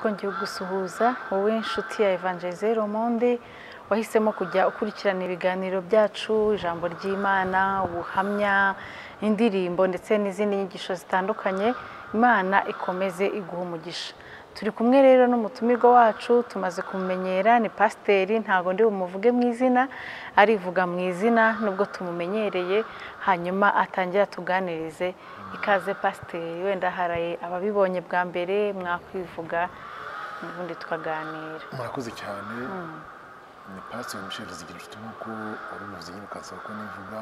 twongeye gusuhuza wowe inshuti ya Evangelizeri Monde wahisemo kujya ukurikirana ibiganiro byacu, ijambo ry'Imana, ubuhamya, indirimbo ndetse n'izindi nyigisho zitandukanye. Imana ikomeze iguha umugisha. Turi kumwe rero n'umutumirwa wacu, tumaze kumenyera ni pasiteri, ntago ndi bumuvuge mu izina, arivuga mu izina nubwo tumumenyereye, hanyuma atangira tuganirize. Ikaze pasiteri, wenda haraye ababibonye bwa mbere mwakwivuga ubundi tukaganira. Murakoze cyane. Ni pasiteri Michel Zigira ufite nk'uko wari ubivuze nyine ukansaba ko nivuga.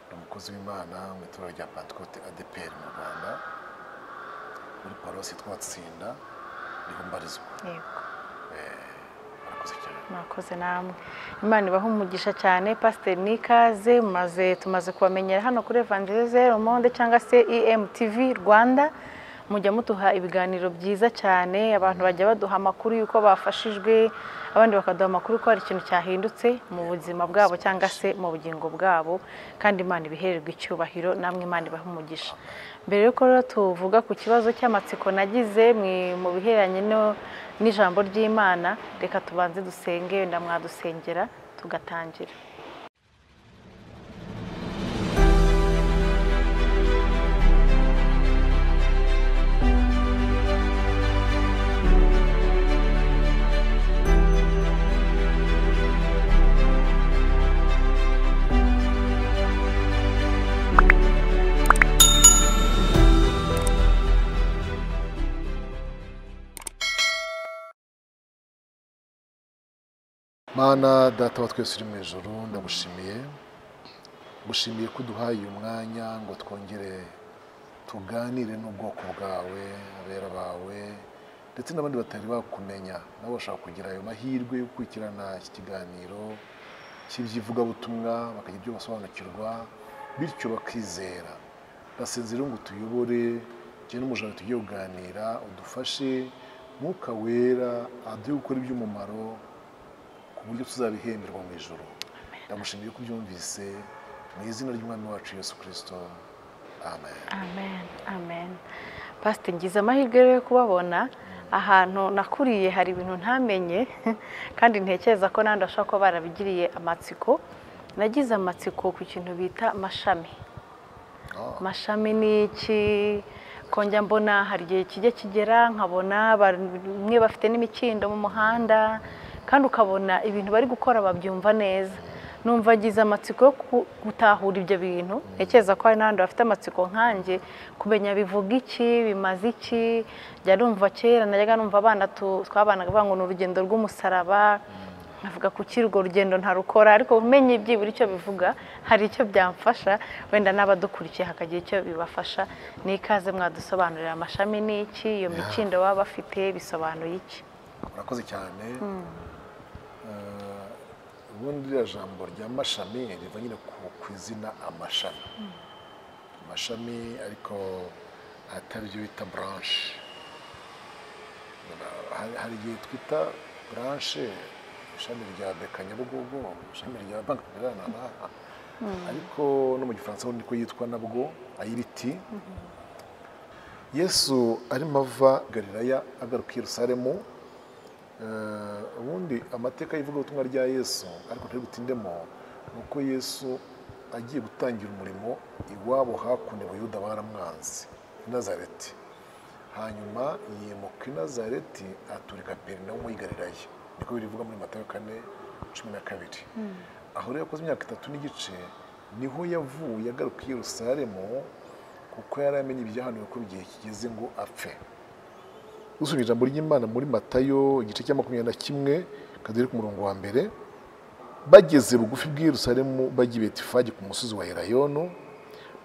Ni umukozi w'Imana mu itorero rya Pentecote ADPR mu Rwanda, muri paroisse Twatsinda niho mbarizwa. Yego. Murakoze cyane. Murakoze namwe. Imana ibaha umugisha cyane. Pasiteri nikaze, tumaze kubamenyera hano kuri Evangelizeri Monde cyangwa se EMTV Rwanda. Mujya mutuha ibiganiro byiza cyane, abantu bajya baduha amakuru yuko bafashijwe, abandi bakaduha amakuru ko hari ikintu cyahindutse mu buzima bwabo cyangwa se mu bugingo bwabo, kandi Imana ibihererwa icyubahiro, namwe Imana ibaha umugisha. Mbere yuko rero tuvuga ku kibazo cy'amatsiko nagize mu biheranye n'ijambo ry'Imana, reka tubanze dusenge, wenda mwadusengera tugatangira. Mana data wa twese uri mu ijuru, ndagushimiye ko uduhaye uyu mwanya ngo twongere tuganire n'ubwoko bwawe, abera bawe ndetse n'abandi batari bakumenya, nabo bashaka kugira ayo mahirwe yo gukurikirana iki kiganiro cy'ivugabutumwa bakagira ibyo basobanukirwa, bityo bakizera. Ndasenze rero ngo tuyobore cyane n'umujana tugiye kuganira, udufashe Mwuka Wera aduhe gukora iby'umumaro ku buryo tuzabihemberwa mu ijuru. Ndamushimiye ko byumvise mu izina ry'Umwami wacu Yesu Kristo. Amen. Amen. Amen. Pasiteri, ngize amahirwe yo kubabona ahantu nakuriye, hari ibintu ntamenye kandi ntekereza ko nandi ashaka ko barabigiriye amatsiko. Nagize amatsiko ku kintu bita mashami. Mashami ni iki? Konjya mbona hari igihe kijya kigera nkabona bamwe bafite n'imikindo mu muhanda, kandi ukabona ibintu bari gukora babyumva neza. Numva ngize amatsiko yo gutahura ibyo bintu. Ntekereza ko hari n'abandi bafite amatsiko nkanjye kumenya bivuga iki, bimaze iki. Njya numva kera najyaga numva abana twabanaga bavuga ngo ni urugendo rw'umusaraba, nkavuga ku urwo rugendo ntarukora, ariko umenye byibura icyo bivuga hari icyo byamfasha, wenda n'abadukurikiye hakagira icyo bibafasha. Ni ikaze mwadusobanurira amashami ni iki, iyo mikindo baba bafite bisobanuye iki? Murakoze cyane. Ubundi iriya jambo rya mashami riva nyine ku izina amashami. Amashami ariko atari byo bita branche. Hari igihe twita branche ishami rya Beka Nyabugogo, ishami rya Banki Populaire, ariko no mu Gifaransa niko yitwa nabwo ayiriti. Yesu arimo ava Galilaya agaruka i Yerusalemu. Ubundi amateka y'ivugabutumwa rya Yesu ariko turi gutindemo nuko Yesu agiye gutangira umurimo iwabo hakuno Abayuda baramwanze i Nazareti. Hanyuma yimuka i Nazareti atura i Kaperinawumu y'i Galilaya, niko birivuga muri Matayo 4:12. Aho rero yakoze imyaka 3 n'igice, niho yavuye agaruka i Yerusalemu kuko yari amenye ibyahanuwe ko igihe kigeze ngo apfe. Usubije ijambo ry'Imana muri Matayo igice cya 21 kadiri ku murongo wa mbere. Bageze bugufi bw'i Yerusalemu bajya i Betifage ku musozi wa Elayono,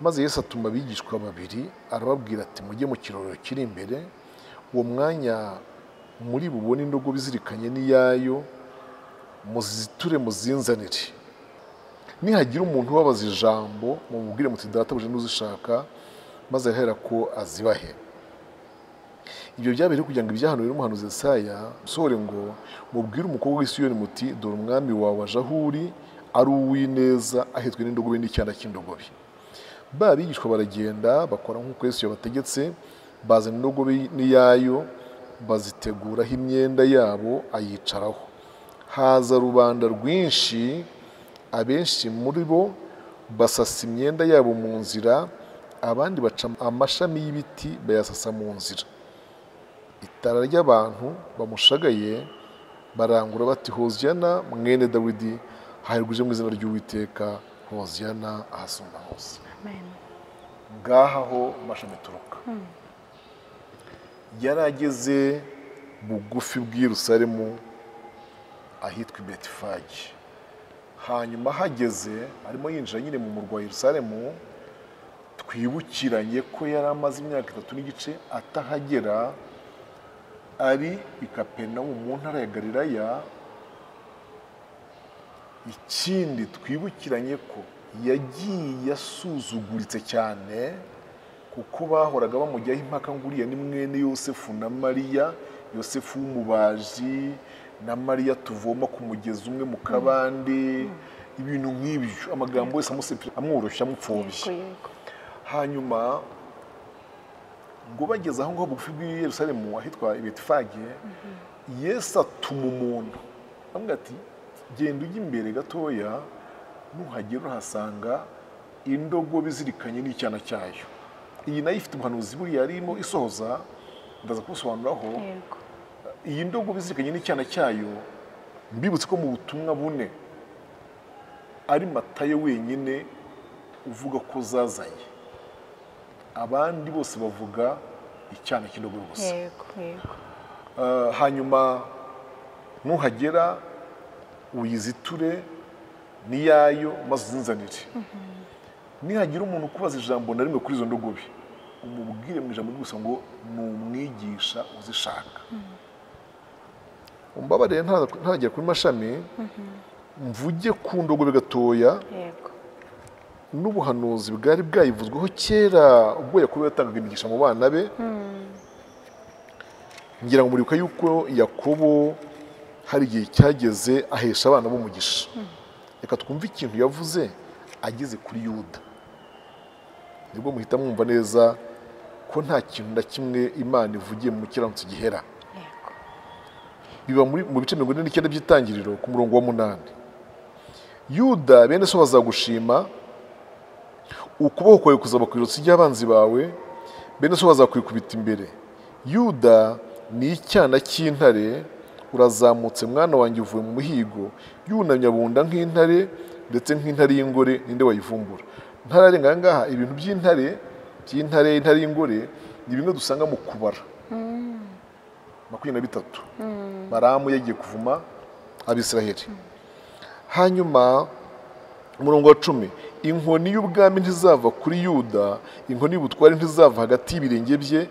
maze Yesu atuma abigishwa babiri arababwira ati mujye mu kirorero kiri imbere, uwo mwanya muri bubone indogobe izirikanye n'iyayo, muziture muzinzanire. Nihagira umuntu ubabaza ijambo mumubwire muti databuja n'uzishaka, maze ahera ko azibahe. Ibyo byabereye kugira ngo ibyahanuwe n'umuhanuzi Yesaya bisohore ngo mubwire umukobwa w'i Siyoni muti dore umwami wawe aje aho uri, ari uw'ineza, ahetswe n'indogobe n'icyana cy'indogobe. Ba bigishwa baragenda bakora nk'uko Yesu yabategetse, bazana indogobe n'iyayo, baziteguraho imyenda yabo ayicaraho. Haza rubanda rwinshi, abenshi muri bo basasa imyenda yabo mu nzira, abandi baca amashami y'ibiti bayasasa mu nzira. Itara ry'abantu bamushagaye barangura bati Hoziyana mwene Dawidi, hahirwa uje mu izina ry'Uwiteka, Hoziyana ahasumba hose. Ngaha ho amashami aturuka. Yari ageze bugufi bw'i Yerusalemu ahitwa i Betifage. Hanyuma hageze arimo yinjira nyine mu murwa wa Yerusalemu, twibukiranye ko yari amaze imyaka 3 n'igice atahagera, ari i Kaperinawumu mu ntara ya Galilaya. Ikindi twibukiranye ko yagiye asuzuguritse cyane, kuko bahoraga bamujyaho impaka ngo uriya ni mwene Yosefu na Mariya, Yosefu w'umubaji na Mariya tuvoma ku mugezi umwe mu kabande, ibintu nk'ibyo, amagambo yose amusepera amworoshya amupfobye. Hanyuma ngo bageze aho ngaho bugufi bw'i Yerusalemu ahitwa i Betifage, Yesu atuma umuntu amubwira ati genda ujya imbere gatoya, nuhagera uhasanga indogobe izirikanye n'icyana cyayo. Iyi nayo ifite umuhanuzi buriya arimo isohoza, ndaza kubisobanuraho. Iyi ndogobe izirikanye n'icyana cyayo, mbibutse ko mu butumwa bune ari Matayo wenyine uvuga ko zazanye, abandi bose bavuga icyana cy'indogobe gusa. Hanyuma nuhagera uyiziture niyayo maze uzinzanire. Nihagira umuntu kubaza ijambo na rimwe kuri izo ndogobe, umubwire mu ijambo gusa ngo ni umwigisha uzishaka. Umbabarire ntagera kuri mashami, mvuge ku ndogobe gatoya. N'ubuhanuzi bwari bwayivuzweho kera ubwo Yakobo yatangaga imigisha mu bana be. Ngira ngo muribuka yuko Yakobo hari igihe cyageze ahesha abana b'umugisha. Reka twumve ikintu yavuze ageze kuri Yuda, nibwo muhita mwumva neza ko nta kintu na kimwe Imana ivugiye mu kiranutsi gihera. Biba mu bice 49 by'itangiriro ku murongo wa 8. Yuda, bene so bazagushima, ukuboko kwawe kuzaba ku ijosi ry'abanzi bawe, bene so bazakwikubita imbere. Yuda ni icyana cy'intare, urazamutse mwana wanjye uvuye mu muhigo, yunamye abunda nk'intare, ndetse nk'intare y'ingore ninde wayivumbura. Ntararenga ngaha ibintu by'intare, intare y'ingore ni bimwe dusanga mu kubara 23. Baramu yagiye kuvuma Abisiraheli. Hanyuma umurongo wa 10, inkoni y'ubwami ntizava kuri Yuda, inkoni y'ubutware ntizava hagati y'ibirenge bye,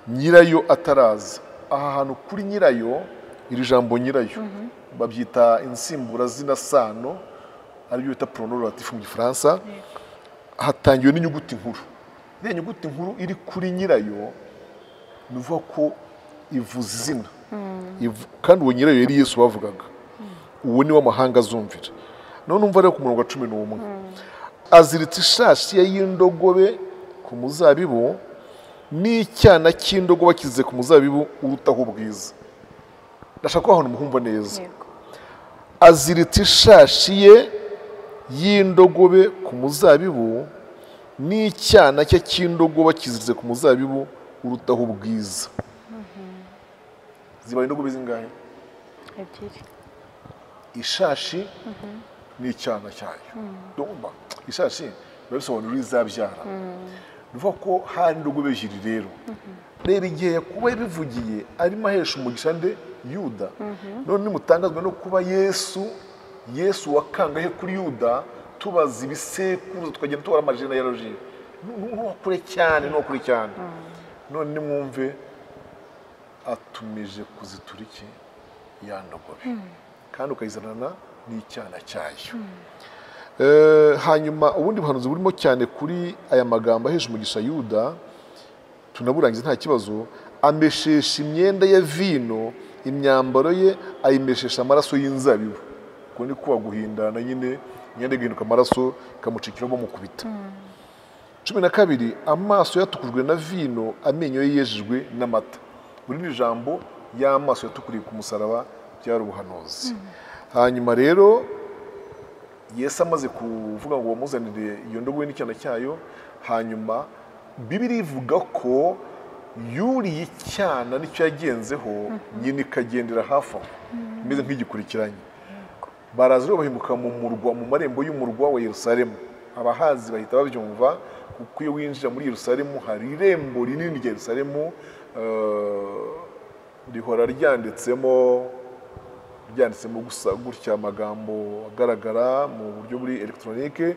nyirayo ataraza. Aha hantu kuri nyirayo, iri jambo nyirayo babyita insimbura zina sano, ari byo bita pronom relatif mu Gifaransa. Hatangiwe n'inyuguti nkuru. Iyo nyuguti nkuru iri kuri nyirayo nuvuga ko ivuza izina. Kandi uwo nyirayo yari Yesu bavugaga. Uwo ni w'amahanga azumvira. None umva rero ku murongo wa 11, aziritse ishashi y'indogobe ku muzabibu, n'icyana cy'indogobe akize ku muzabibu urutaho ubwiza. Ndashaka ko ahantu muhumva neza. Aziritse ishashi ye y'indogobe ku muzabibu, n'icyana cye cy'indogobe akiziritse ku muzabibu urutaho ubwiza. Zibaye indogobe zingahe? 2. Ishashi n'icyana cyayo. Ndumva ishashi bisobanura izabyara. Bivuga ko hari indogobe ebyiri rero. Rero igihe Yakobo yabivugiye arimo ahesha umugisha nde Yuda. None nimutangazwe no kuba Yesu wakangahe kuri Yuda, tubaza ibisekuru tukagenda tubara amagenealogy. Nukure cyane. None nimwumve atumije kuzitura iki ya ndogobe, kandi ukayizanana n'icyana cyayo. Hanyuma ubundi buhanuzi burimo cyane kuri aya magambo ahesha umugisha Yuda, tunaburangiza nta kibazo. Ameshesha imyenda ya vino, imyambaro ye ayimeshesha amaraso y'inzabibu. Ko ni kuba guhindana nyine, imyenda igihinduka amaraso ikamucikira bamukubita. 12, amaso yatukujwe na vino, amenyo ye yejejwe n'amata. rindi jambo y'amaso yatukuriye ku musaraba byari ubuhanuzi. Hanyuma rero Yesu amaze kuvuga ngo bamuzanire iyo ndogobe n'icyana cyayo, hanyuma Bibiliya ivuga ko yuriye icyana nicyo yagenzeho, nyina ikagendera hafi aho imeze nk'igikurikiranye. Baraza rero bahinguka mu murwa, mu marembo y'umurwa wa Yerusalemu. Abahazi bahita babyumva kuko iyo winjira muri Yerusalemu hari irembo rinini rya Yerusalemu, rihora ryanditsemo gusa gutya amagambo agaragara mu buryo buri electronique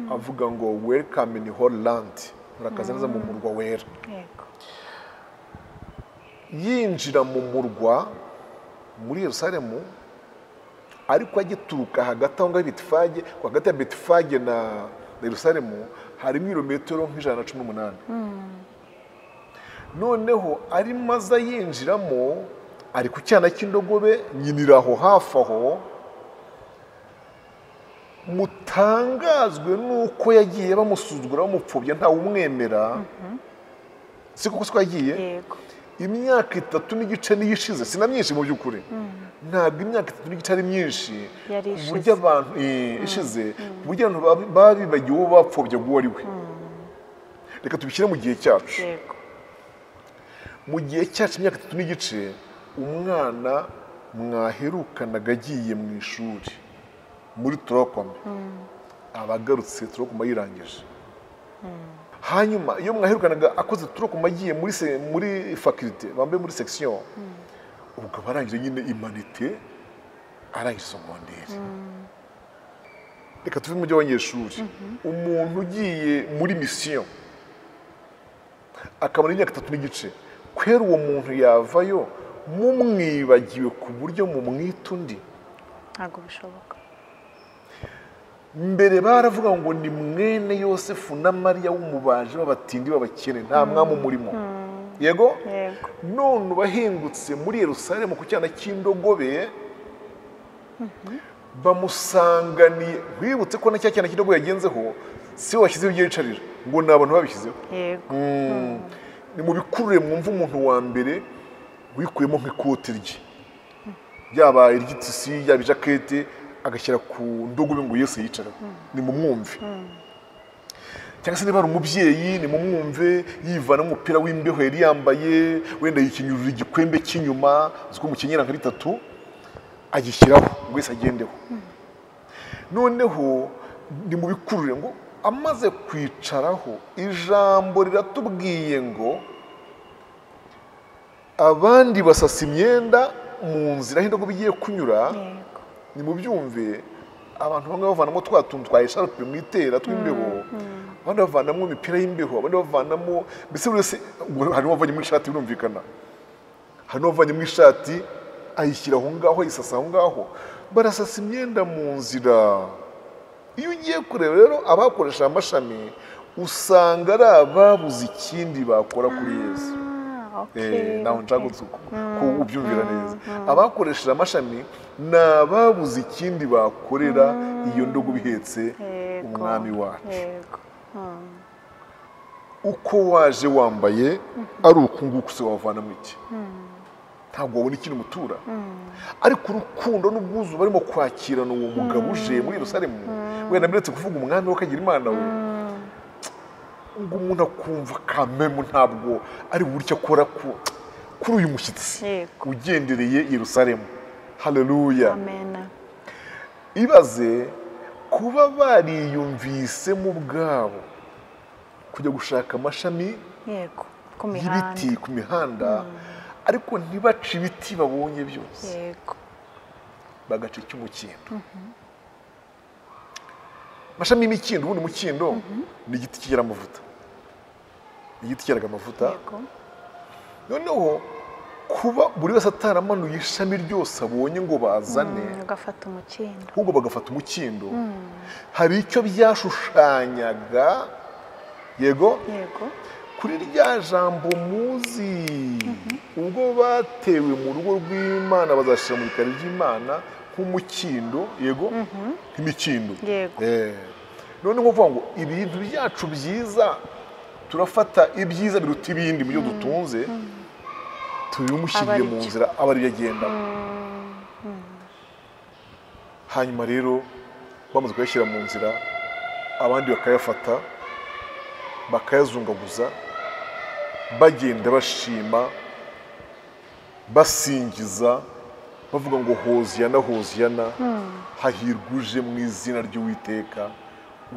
avuga ngo welcome in holy land, murakaza neza mu murwa wera. Yinjira mu murwa muri Yerusalemu, ariko agituruka hagati aho ngaho Betifage, hagati ya Betifage na Yerusalemu harimo ibirometero nk'ijana na 18. Noneho ari maze yinjiramo, ari ku cyana cy'indogobe, nyina aho hafi aho. Mutangazwe nuko yagiye bamusuzugura bamupfobya ntawe umwemera. Siko yagiye imyaka 3 n'igice niyishize, sina myinshi mu by'ukuri, ntabwo imyaka 3 n'igice ari myinshi burya abantu ishize, burya abantu babibagiwe uwo bapfobya guwo ari we. Reka tubishyire mu gihe cyacu. Mu gihe cyacu imyaka 3 n'igice, umwana mwaherukanaga agiye mu ishuri muri Turokome abagarutse Turokome yirangije. Hanyuma iyo mwaherukanaga akoze Turokome agiye muri faculté, bambaye muri section, ubwo barangije nyine imanite, arangije secondaire. Reka tuve mu by'abanyeshuri, umuntu ugiye muri mission akabona imyaka 3 n'igice, kwera uwo muntu yavayo mumwibagiwe ku buryo mumwita undi? Ntabwo bishoboka. Mbere baravuga ngo ni mwene Yosefu na Mariya w'umubaji b'abatindi b'abakene, nta mwami umurimo. Yego? None bahingutse muri Yerusalemu ku cyana cy'indogobe, bamusanganiye. Wibutse ko na cya cyana cy'indogobe yagenzeho si we washyizeho ibyo yicarira, ngo ni abantu babishyizeho. Ni mu bikurure mwumva umuntu wa mbere wikuyemo nk'ikote rye, yaba iry'itisi yaba ijakete, agashyira ku ndogobe ngo Yesu yicaraho. Ni mu mwumve. Cyangwa se niba ari umubyeyi, ni mu mwumve yivana umupira w'imbeho yari yambaye, wenda yikinyurira igikwembe cy'inyuma, uziko mukenyera nka 3, agishyiraho ngo Yesu agendeho. Noneho ni mu bikurure ngo amaze kwicaraho, ijambo riratubwiye ngo abandi basasa imyenda mu nzira aho indogobe igiye kunyura. Ni mu byumve, abantu bamwe bavanamo twa tuntu twa esharupe mu itera tw'imbeho, abandi bavanamo imipira y'imbeho, abandi bavanamo, mbese buri wese harimo avanye mu ishati, birumvikana, harimo avanye mu ishati ayishyira aho ngaho, ayisasa aho ngaho, barasasa imyenda mu nzira. Iyo ugiye kureba rero abakoresha amashami, usanga ari ababuze ikindi bakora kuri Yesu. Naho nshaka ko ubyumvira neza. Abakoresheje amashami ni ababuze ikindi bakorera iyo ndogobe ihetse umwami wacu. Uko waje wambaye ari uku nguku se wavanamo iki? Ntabwo wabona ikintu mutura. Ariko urukundo n'ubwuzu barimo kwakirana uwo mugabo uje muri Yerusalemu, wenda mbere kuvuga umwami we akagira Imana we, ngo umuntu akumva kamemu ntabwo ari buryo akora kuri uyu mushyitsi ugendereye Yerusalemu. Haleluya. Amen. Ibaze kuba bariyumvisemo ubwabo kujya gushaka amashami y'ibiti ku mihanda, ariko ntibace ibiti babonye byose, bagaca icy'umukindo. Amashami y'imikindo, ubundi umukindo ni igiti kigira amavuta, igiti cyeraga amavuta. Noneho kuba buri wese ataramanuye ishami ryose abonye ngo bazane, bagafata umukindo, ahubwo bagafata umukindo, hari icyo byashushanyaga. Yego, kuri rya jambo muzi, ubwo batewe mu rugo rw'Imana bazashira mu bikari by'Imana nk'umukindo. Yego, nk'imikindo. None nkuvuga ngo ibintu byacu byiza, turafata ibyiza biruta ibindi mu byo dutunze, tubimushyiriye mu nzira aba ariyo agenda. Hanyuma rero bamaze kuyashyira mu nzira abandi bakayafata bakayazungaguza bagenda bashima basingiza bavuga ngo hoziyana hoziyana, hahirwa uje mu izina ry'Uwiteka,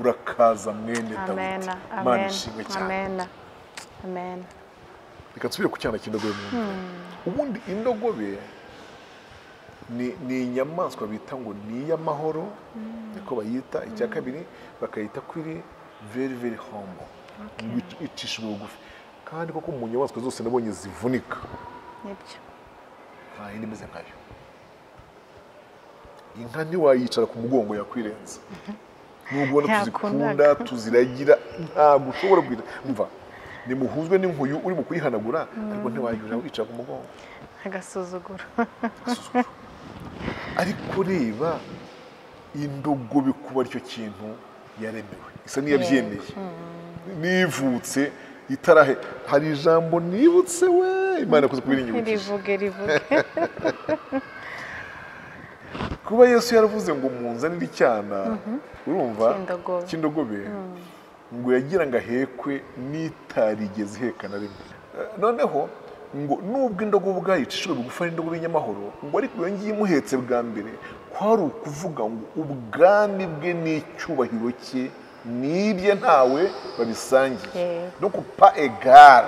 urakaza mwene Dawidi. Imana ishimwe cyane. Amen. Reka nsubire ku cyana cy'indogobe mwumve. Ubundi indogobe ni inyamaswa bita ngo ni iy'amahoro, niko bayita. Icya kabiri bakayita ko iri very very humble, icishijwe bugufi. Kandi koko mu nyamaswa zose nabonye zivunika, nibyo nta yindi imeze nkayo. Inka ntiwayicara ku mugongo yakwirenza, nubwo tuzikunda tuziragira, ntabwo ushobora kugira umva nimuhuzwe n'inkuyu uri mu kuyihanagura, ariko ntiwayigira wicara ku mugongo. Agasuzuguro. Ariko reba indogobe kuba aricyo kintu yaremewe, isa n'iyabyemeye, nivutse itarahe. Hari ijambo nibutse we Imana yakoze kubiringira rivuge kuba Yesu yaravuze ngo munzanire icyana, urumva, cy'indogobe, ngo yagira ngo ahekwe n'itarigeze iheka na rimwe. Noneho ngo nubwo indogobe ubwayo icishijwe bugufi ari indogobe y'inyamahoro, ngo ariko iyo ngiye imuhetse bwa mbere kwari ukuvuga ngo ubwami bwe n'icyubahiro cye nibye ntawe babisangiye. Donc pas égal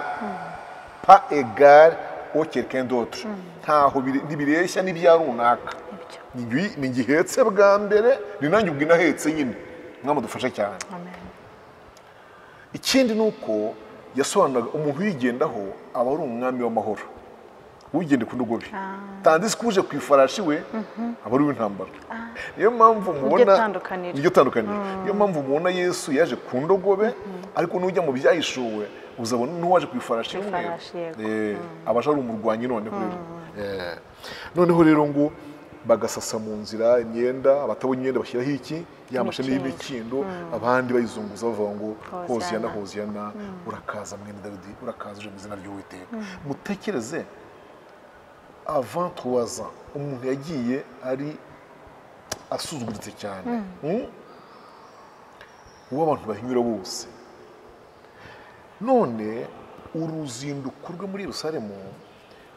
au quelqu'un d'autre, ntaho ntibireshya n'ibya runaka. Ni ngihetse bwa mbere, ni nanjye ubwo inahetse nyine. Mwamudufasha cyane. Ikindi ni uko yasobanuraga umuntu uyigendaho aba ari umwami w'amahoro, ugende ku ndogobe. Tandis ko uje ku ifarashi we aba ari uw'intambara. Niyo mpamvu mubona iryo tandukaniro. Niyo mpamvu mubona Yesu yaje ku ndogobe, ariko n'ujya mu byahishuwe uzabona n'uwaje ku ifarashi y'umweru. Abaje ari umurwanyi noneho rero ngo bagasasa mu nzira imyenda, abatabonye imyenda bashyiraho iki ya mashami y'imikindo, abandi bayizunguza bavuga ngo hoziyana hoziyana, urakaza mwene Dawidi, urakaza uje mu izina ry'Uwiteka. Mutekereze avant 3 ans umuntu yagiye ari asuzuguritse cyane, uwo abantu bahinyura bose. None uruzinduko rwe muri Yerusalemu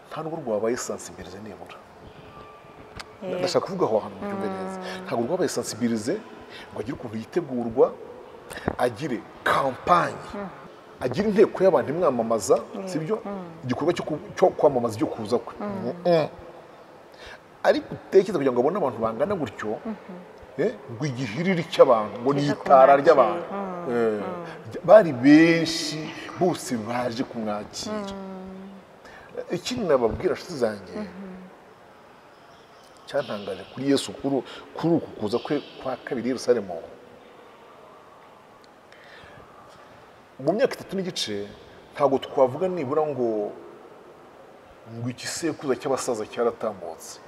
nta nubwo rwabaye sensibilize nibura. Ndashaka kuvuga aho hantu mu byumve neza. Ntabwo rwabaye sensibilize ngo agire ukuntu yitegurwa, agire kampanye, agire inteko y'abantu imwamamaza, sibyo? Igikorwa cyo kwamamaza ibyo kuza kwe. Ariko utekereza kugira ngo abone abantu bangana gutyo, ngo igihiriri cy'abantu, ngo ni itara ry'abantu, bari benshi bose baje kumwakira. Ikindi nababwira nshuti zanjye cyantangaje kuri Yesu kuri uku kuza kwe kwa kabiri Yerusalemu, mu myaka 3 n'igice ntabwo twavuga nibura ngo igisekuruza cy'abasaza cyaratambutse,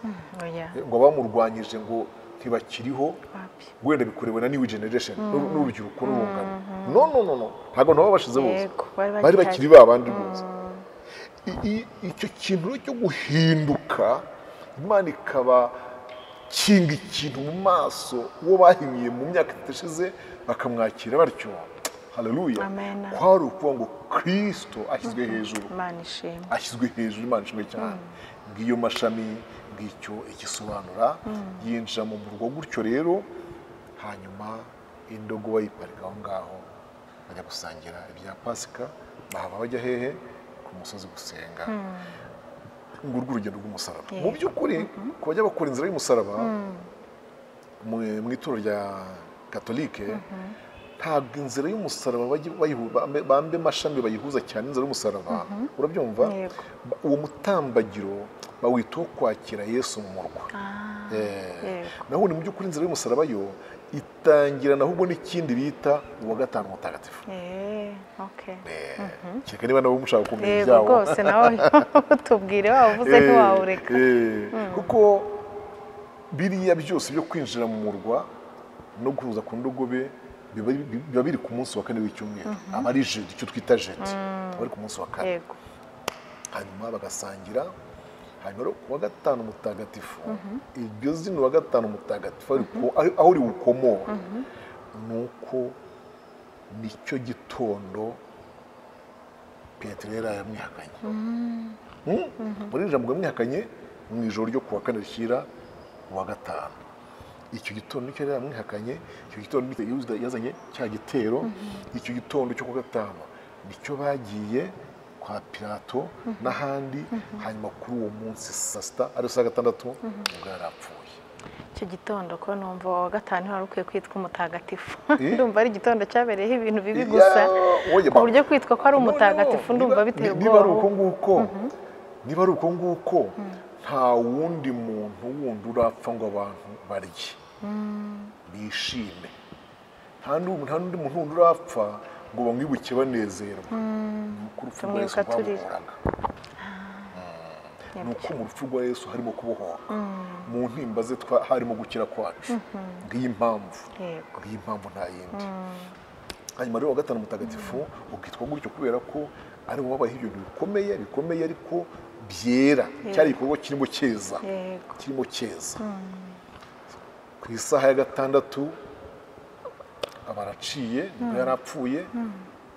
ngo bamurwanyije ngo ntibakiriho, wenda bikorewe na new generation n'urubyiruko n'urungano. No, ntabwo nabo bashize bose, bari bakiri babandi bose. Icyo kintu cyo guhinduka, Imana ikaba kinga ikintu mu maso uwo bahimiye mu myaka itashize bakamwakira batyo. Haleluya. Kwari ukuvuga ngo Kristo ashyizwe hejuru, ashyizwe hejuru. Imana ishimwe cyane. Ngiyo mashami, ngicyo igisobanura, yinjira mu murwa gutyo rero. Hanyuma indogobe bayiparika aho ngaho, bajya gusangira ibya Pasika, bahava bajya hehe? Ku musozi gusenga. Ngurwo urugendo rw'umusaraba. Mu by'ukuri ku bajya bakora inzira y'umusaraba mu ituro rya Katolike, ntabwo inzira y'umusaraba bambe mashami bayihuza cyane inzira y'umusaraba. Urabyumva? Uwo mutambagiro bawitaho kwakira Yesu mu murwa. Naho ni mu by'ukuri inzira y'umusaraba yo itangira ahubwo n'ikindi bita uwa gatanu mutagatifu. Cyeka niba nabo mushaka kumenya ibyawo. Yego rwose nawe tubwire wavuze ntiwawureka. Kuko biriya byose byo kwinjira mu murwa no guhuza ku ndogobe biba biri ku munsi wa 4 w'icyumweru. Aba ari jeudi, icyo twita jeudi, aba ari ku munsi wa 4. hanyuma bagasangira. hanyuma ku wa gatanu mutagatifu, iryo zina wa gatanu mutagatifu aho uri bukomoka ni uko nicyo gitondo Petero yari yamwihakanye. Muri ijambo yamwihakanye mu ijoro ryo kuwa kane rishyira uwa gatanu. Icyo gitondo nicyo yari yamwihakanye, icyo gitondo Yuda yazanye cya gitero, icyo gitondo cyo ku gatanu nicyo bagiye kwa Pilato n'ahandi, hanyuma kuri uwo munsi saa sita ari saa gatandatu ubwo yarapfuye. Icyo gitondo ko numva wa gatanu wari ukwiye kwitwa umutagatifu. Ndumva ari igitondo cyabereyeho ibintu bibi gusa, ku buryo kwitwa ko ari umutagatifu ndumva biteye ubwoba. Niba ari uko nguko nta wundi muntu wundi urapfa ngo abantu barye bishime, nta n'undi muntu wundi urapfa ngo bamwibuke banezerwa. Nuko urupfu rwa Yesu rwamuhoraga, nuko mu rupfu rwa Yesu harimo kubohoka, mu ntimba ze harimo gukira kwacu. Ngiyi impamvu nta yindi. Hanyuma rero wa gatanu mutagatifu ukitwa gutyo kubera ko ari wo wabaye ibintu bikomeye ariko byera, cyari igikorwa kirimo cyeza. Ku isaha ya gatandatu abaraciye nibwo yarapfuye.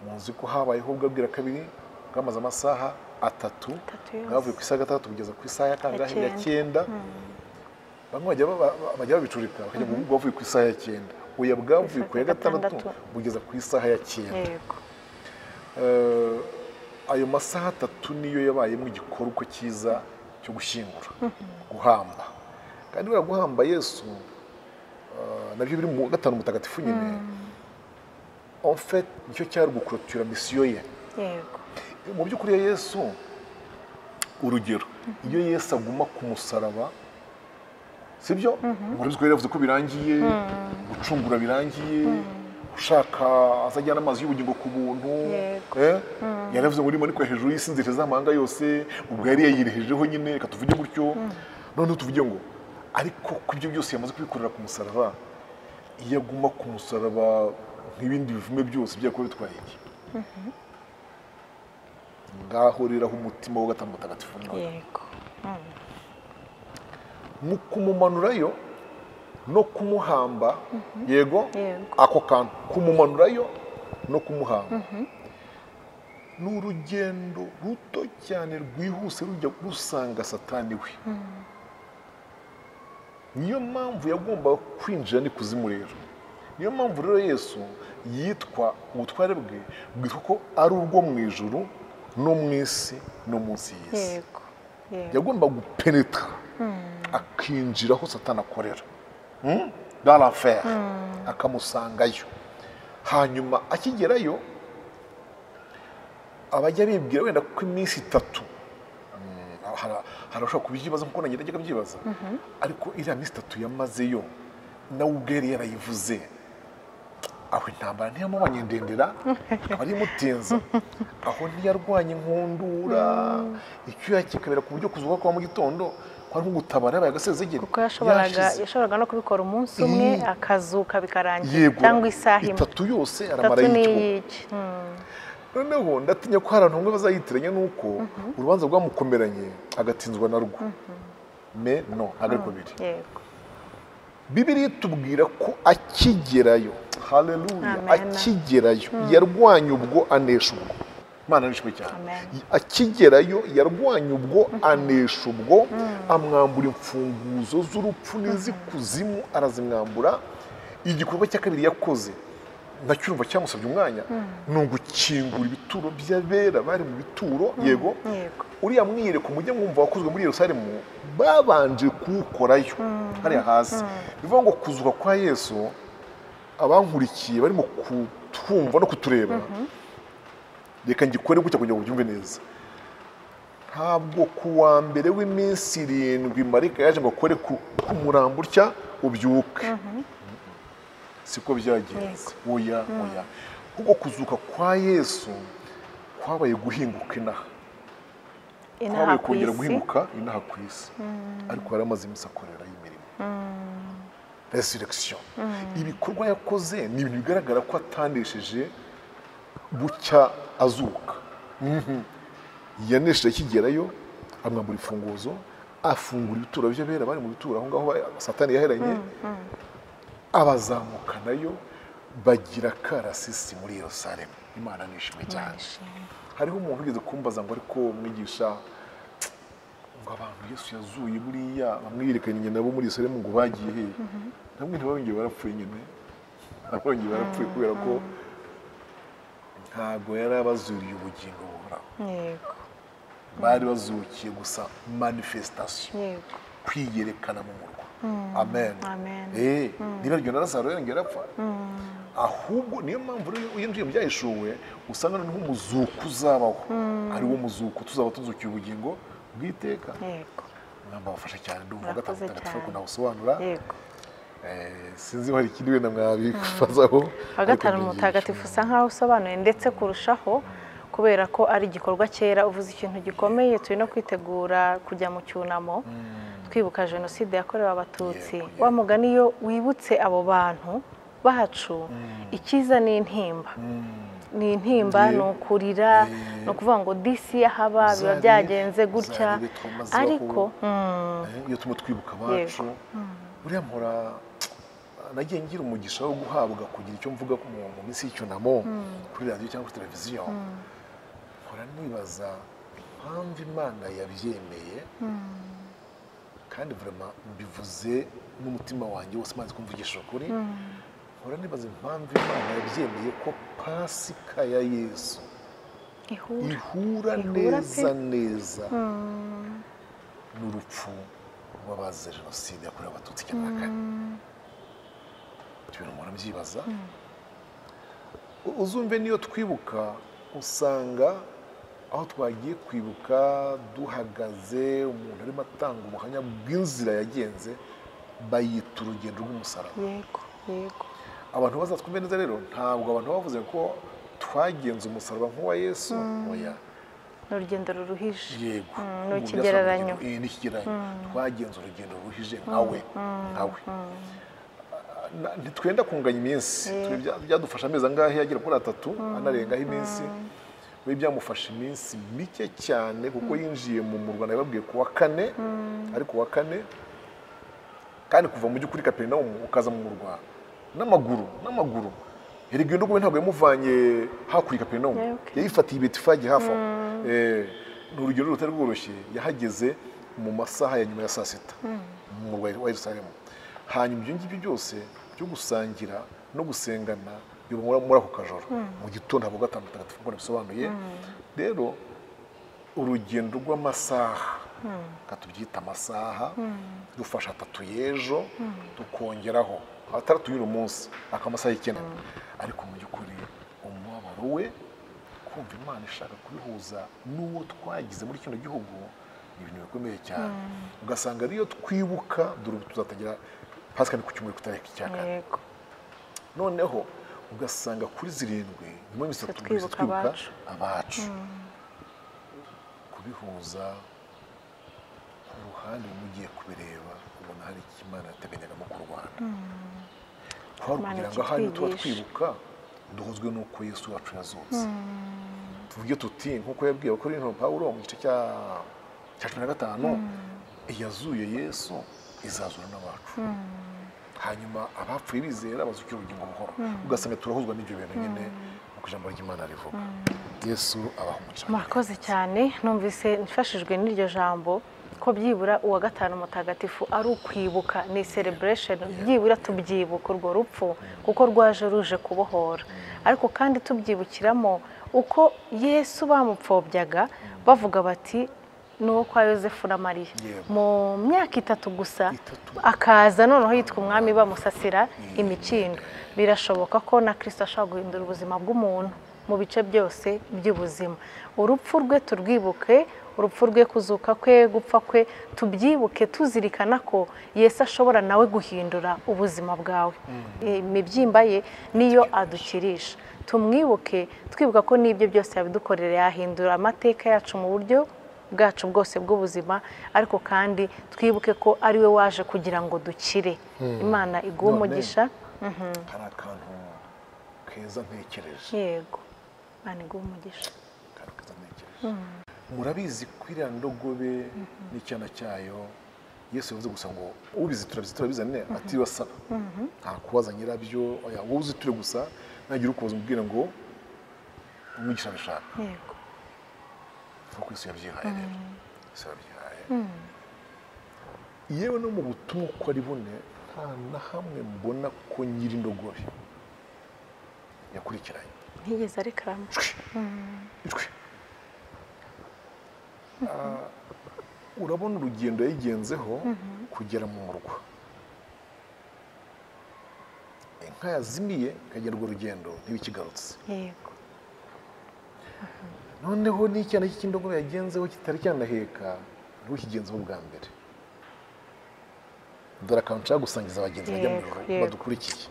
Muzi ko habayeho ubwabwira kabiri bwamaze amasaha atatu, bwavuye ku isaha ya gatandatu kugeza ku isaha ya kangahe ya 9. Bamwe bajya babicurika bakajya mu bwavuye ku isaha ya 9, oya bwavuye ku ya gatandatu bugeza ku isaha ya 9. Ayo masaha atatu niyo yabayemo igikorwa cyiza cyo gushyingura, guhamba. Kandi buriya guhamba Yesu nabyo biri mu gatanu mutagatifu nyine. En fait nicyo cyari gukurikira misiyo ye. Mu by'ukuri Yesu, urugero iyo Yesu aguma ku musaraba, sibyo murabizi ko yaravuze ko birangiye, gucungura birangiye, ushaka azajyana amazi y'ubugingo ku buntu. Yaravuze ngo ariko hejuru y'isi nzira z'amahanga yose, ubwo yari yayirehejeho nyine. Reka tuvuge gutyo, none tuvuge ngo ariko ku byo byose yamaze kubikorera ku musaraba, iyo aguma ku musaraba nk'ibindi bivume byose byakora bitwaye iki? Ngaho rero umutima wa gatanu mutagatifu mu kumumanurayo no kumuhamba. Yego, ako kantu kumumanurayo no kumuhamba ni urugendo ruto cyane rwihuse rujya gusanga Satani we. Niyo mpamvu yagombaga kwinjira n'ikuzimu rero. Niyo mpamvu rero Yesu yitwa ubutware bwe bwitwa ko ari urwo mu ijuru no mu isi no munsi y'isi. Yagomba gupenetra akinjira aho Satani akorera, dans l'enfer, akamusangayo. Hanyuma akigerayo abajya bibwira wenda ko iminsi 3 harashobora kubyibaza nkuko nanjye najyaga byibaza, ariko iriya minsi 3 yamazeyo nawe ubwere yarayivuze. Aho intambara ntiyamubanye ndendera, abari mutinza aho ntiyarwanye inkundura, icyo yakikabera ku buryo kuzuka kwa mu gitondo kwari gutabara yabaye agasezegere, kuko yashoboraga no kubikora umunsi umwe akazuka bikarangira, cyangwa isaha imwe 3 yose aramara y'icyo. Noneho ndatinya ko hari abantu bazayitiranya nuko urubanza rwamukomeranye agatinzwa narwo. Me no agariko biri. Bibiliya itubwira ko akigerayo, haleluya, akigerayo yarwanye ubwo anesha ubwo. Imana nishimwe cyane. Akigerayo yarwanye ubwo anesha ubwo, amwambura imfunguzo z'urupfu n'izikuzimu arazimwambura. Igikorwa cya kabiri yakoze ndacyumva cyamusabye umwanya ni ugukingura ibituro by'abera bari mu bituro. Yego, uriya mwireko mujye mwumva wakozwe muri Yerusalemu babanje kuwukorayo hariya hasi. Bivuga ngo kuzuka kwa Yesu, abankurikiye barimo kutwumva no kutureba, reka ngikore gutya kugira ngo ubyumve neza. Ntabwo ku wa mbere w'iminsi 7 marayika yaje ngo akore ku murambo utya ubyuke, siko byagenze. Oya, kuko kuzuka kwa Yesu kwabaye guhinguka inaha, kwabaye kongera guhinguka inaha ku isi. Ariko yaramaze iminsi akorera y'imirimo, resurrection. Ibikorwa yakoze ni ibintu bigaragara ko atandesheje bucya azuka. yanesheje akigerayo amwambura imfunguzo afungura ibituro by'abera bari mu bituro aho ngaho satani yaheranye abazamukanayo bagira karasisi muri Yerusalemu. Imana nishimwe cyane. Hariho umuntu ugeze kumbaza ngo ariko mwigisha ngo abantu Yesu yazuye buriya bamwiyerekanye nabo muri Yerusalemu ngo bagiye he? Namwe ntibabongeye barapfuye nyine, abongeye barapfuye kubera ko ntago yari abazuriye ubugingo buhoraho. Yego. Bari bazukiye gusa manifestation, kwiyerekana mu murwa. Amen. Niba ryo na Lazaro yongera apfa, ahubwo niyo mpamvu uyinjiye mu byahishuwe usanga noneho umuzuko uzabaho, ari wo muzuko tuzaba tuzukiye ubugingo bw'iteka. Yego. Mwamba bafasha cyane ndumva gatatu mutagatifu ko nawusobanura. Yego. Sinzi hari ikindi wenda mwabifazaho. Gatanu mutagatifu usa nkaho usobanuye ndetse kurushaho, kubera ko ari igikorwa cyera. Uvuze ikintu gikomeye, turi no kwitegura kujya mu cyunamo twibuka jenoside yakorewe abatutsi. Wa mugani iyo wibutse abo bantu bacu, ikiza ni intimba. Ni intimba, ni ukurira, ni ukuvuga ngo disi yahaba biba byagenze gutya, ariko iyo tumo twibuka abacu buriya mpora nagiye ngira umugisha wo guhabwa kugira icyo mvuga mu minsi y'icyunamo kuri radiyo cyangwa kuri televiziyo. Mpora nibaza impamvu Imana yabyemeye, kandi vraiment mbivuze n'umutima wanjye wose maze kumvugisha ukuri. Mpora nibaza impamvu Imana yabyemeye ko Pasika ya Yesu ihura neza n'urupfu rw'abazize jenoside yakorewe abatutsi icyenda na kane. Ibintu mpora mbyibaza. Uzumve niyo twibuka usanga aho twagiye kwibuka duhagaze, umuntu arimo atanga ubuhamya bw'inzira yagenze, bayita urugendo rw'umusaraba. Yego. Abantu bazatwumve neza rero, ntabwo abantu bavuze ko twagenze umusaraba nk'uwa Yesu, oya. Ni urugendo ruruhije. Yego. Ni ikigereranyo. Ni ikigereranyo. Twagenze urugendo ruruhije nkawe. Ntitwenda kunganya iminsi. Byadufasha amezi angahe agera kuri 3 anarengaho iminsi. We byamufasha iminsi mike cyane kuko yinjiye mu murwa nababwiye ku wa 4, ariko wa 4 kandi kuva mu by'ukuri Kaperinaumu ukaza mu murwa n'amaguru. Erigendo gwe ntabwo yamuvanye hakuri Kaperinaumu. Yayifatiye Betifage hafi aho. Ni urugero rutari rworoshye. Yahageze mu masaha ya nyuma ya saa 6 mu murwa wa Yerusalemu. Hanyuma ibyo ngibyo byose byo gusangira no gusengana muri ako kajoro mu gitondo abo gatanu mutagatifu ngo bisobanuye. Rero urugendo rw'amasaha, katubyita amasaha, dufasha 3 y'ejo tukongeraho 6 y'uyu munsi, akamasaha y'ikenda. Ariko mu by'ukuri umubabaro we kumva Imana ishaka kubihuza n'uwo twagize muri kino gihugu ni ibintu bikomeye cyane. Ugasanga ariyo twibuka tuzatagira Pasika ni ku cyumweru kutareka icyaka. Yego. Noneho ugasanga kuri 7 nyuma y'imisi twibuka abacu. Kubihuza ku ruhande mugiye kubireba ubona hari Imana yateganyagamo ku Rwanda. Kugira ngo ahari tuba twibuka duhuzwe n'uko Yesu wacu yazutse. Tuvuge tuti nk'uko yabwiye Abakorinto Pawulo mu gice cya 15, yazuye Yesu izazura n'abacu. Hanyuma abapfuye bizera bazukira ubugingo buhoro. Ugasanga turahuzwa n'ibyo bintu nyine uko ijambo ry'Imana rivuga. Yesu abaho umugisha. Murakoze cyane. Numvise nfashijwe n'iryo jambo ko byibura uwa gatanu mutagatifu ari ukwibuka, ni celebration, byibura tubyibuka urwo rupfu kuko rwaje ruje kubohora. Ariko kandi tubyibukiramo uko Yesu bamupfobyaga bavuga bati nuwo kwa Yosefu na Mariya. Mu myaka 3 gusa akaza noneho yitwa umwami bamusasira imikindo. Birashoboka ko na Kristo ashaka guhindura ubuzima bw'umuntu mu bice byose by'ubuzima. Urupfu rwe turwibuke, urupfu rwe, kuzuka kwe, gupfa kwe, tubyibuke tuzirikana ko Yesu ashobora nawe guhindura ubuzima bwawe. Imibyimba ye niyo adukirisha. Tumwibuke twibuka ko n'ibyo byose yabidukorera, yahindura amateka yacu mu buryo bwacu bwose bw'ubuzima, ariko kandi twibuke ko ari we waje kugira ngo dukire. Imana iguhe umugisha. Hari akantu keza ntekereje. Yego. Imana iguhe umugisha. murabizi ko iriya ndogobe n'icyana cyayo Yesu yavuze gusa ngo ubizi turabizane ati wasaba nta kubaza nyirabyo oya wowe uziture gusa nagira ukubaza umubwira ngo umwigisha abishaka yego kuko Yesu yabyihaye rero Yesu yabyihaye yewe no mu butumwa uko ari bune nta na hamwe mbona ko nyiri indogobe yakurikiranye ntiyigeze arekaramo urabona urugendo yayigenzeho kugera mu murwa inka yazimiye ikagera urwo rugendo ntibikigarutse yego noneho n'icyana cy'indogobe yagenzeho kitari cyanaheka niho kigenzeho bwa mbere dore akantu nshaka gusangiza abagenzi bajya mu ijoro badukurikiye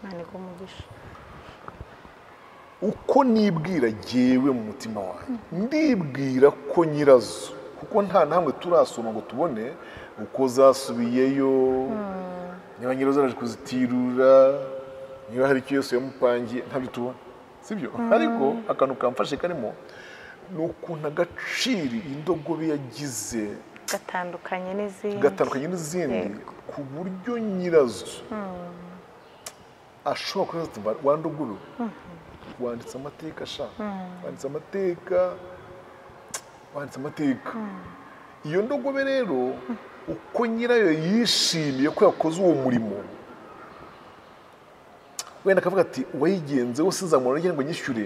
uko nibwira jyewe mu mutima wanjye ndibwira ko nyirazo kuko nta namwe turasoma ngo tubone uko zasubiyeyo niba nyirazo araje kuzitirura niba hari icyo Yesu yamupangiye ntabyo tubona sibyo ariko akantu kamfashe karimo ni ukuntu agaciro indogobe yagize gatandukanye n'izindi ku buryo nyirazo ashobora kuba wa ndogobe wanditse amateka wanditse amateka iyo ndogobe rero uko nyirayo yishimiye ko yakoze uwo murimo wenda akavuga ati wayigenzeho sinzamubona ngira ngo nyishyure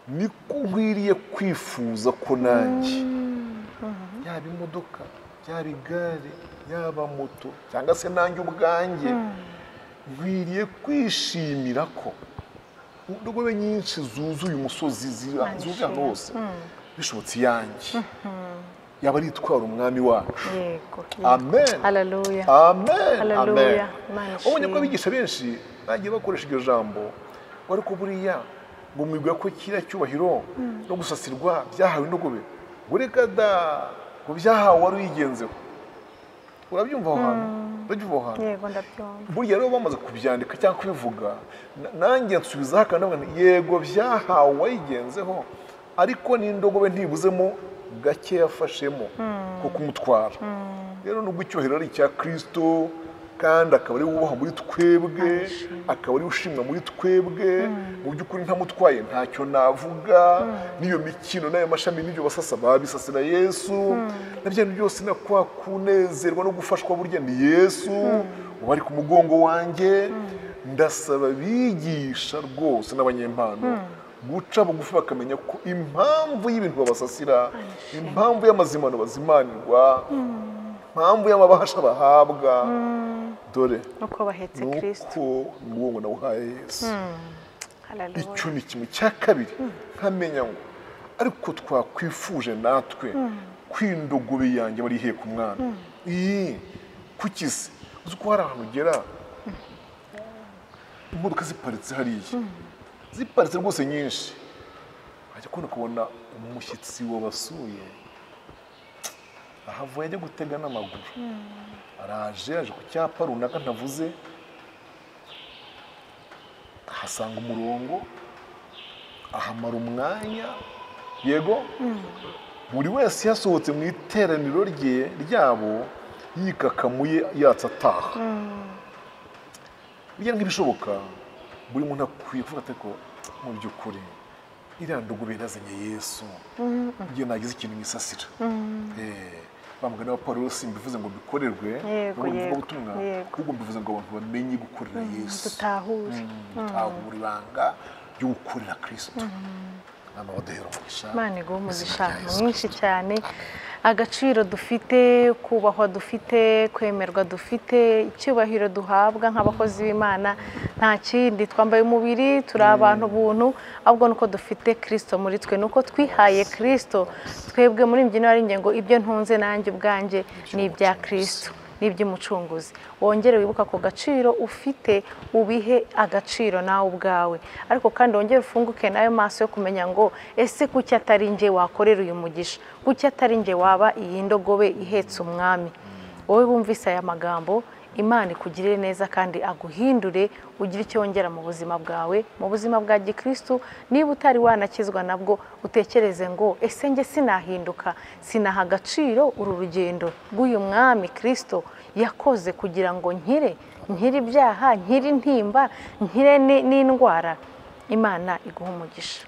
niko nkwiriye kwifuza ko nanjye yaba imodoka yaba igare yaba moto cyangwa se nanjye ubwanjye nkwiriye kwishimira ko indogobe nyinshi zuzuye umusozi zuzuye ahantu hose bishobotse iyanjye yaba ari itwara umwami wacu amen haleluya amen ubonye ko abigisha benshi bagiye bakoresha iryo jambo ariko buriya ngo mwibwira ko kiriya cyubahiro no gusasirwa byahawe indogobe bureka da ngo byahawe wari uyigenzeho urabyumva aho hantu yego ndabyumva burya rero bamaze kubyandika cyangwa kubivuga nanjye nsubizaho akantu yego byahawe wayigenzeho ariko n'indogobe ntibuzemo gake yafashemo ko kumutwara rero nubwo icyubahiro ari icya Kristo kandi akaba ari wubaha muri twebwe akaba ari ushimwa muri twebwe mu by'ukuri ntamutwaye ntacyo navuga n'iyo mikino n'ayo mashami n'ibyo basasa babisasira Yesu nabyo byose na kwa kunezerwa no gufashwa burya ni Yesu ubari ku mugongo wanjye ndasaba bigisha rwose n'abanyempano guca bugufi bakamenya ko impamvu y'ibintu babasasira impamvu y'amazimano bazimanirwa impamvu y'amabahasha bahabwa dore uko bahetse Kristo nuko ngo nawuhaye Yesu icyo ni kimwe cya kabiri nkamenya ngo ariko twakwifuje natwe kwindogobe yanjye bari ihe ku mwana kukize uzi ko hari ahantu ugera imodoka ziparitse hariya ziparitse rwose nyinshi ajya kubona umushyitsi wabasuye ahavuye ajya gutega n'amaguru araje aje ku cyapa runaka ntavuze ahasanga umurongo ahamara umwanya yego buri wese yasohotse mu iteraniro ryabo yikakamuye yatsa ataha bijya nk'ibishoboka buri muntu akwiye kuvuga ati ko mu by'ukuri iriya ndogobe yazanye Yesu igihe nagize ikintu misasira bamugana wa Paulo simbivuze ngo bikorerwe ngo bivuga ubutumwa ahubwo mbivuze ngo abantu bamenye gukorera Yesu tutahura ibanga ryo gukorera Kristo n'abaduhera umugisha Imana iguhe umugisha mwinshi cyane agaciro dufite kubahwa dufite kwemerwa dufite icyubahiro duhabwa nk'abakozi b'Imana nta kindi twambaye umubiri turi abantu buntu ahubwo nuko dufite Kristo muri twe nuko twihaye Kristo twebwe muri mbyino ari ngo ibyo ntunze nanjye ubwanjye ni ibya Kristo n'iby'umucunguzi wongere wibuka ko gaciro ufite ubihe agaciro nawe ubwawe ariko kandi wongere ufunguke nayo maso yo kumenya ngo ese kuki atari nje wakorera uyu mugisha kuki atari nje waba iyi ndogobe ihetse umwami wowe bumvise aya magambo Imana ikugirire neza kandi aguhindure ugire icyo wongera mu buzima bwawe, mu buzima bwa gikristo. Niba utari wanakizwa nabwo utekereze ngo ese nge sinahinduka, sinaha agaciro uru rugendo rw'uyu mwami Kristo yakoze kugira ngo nkire ibyaha, nkire intimba, nkire n'indwara. Imana iguha umugisha.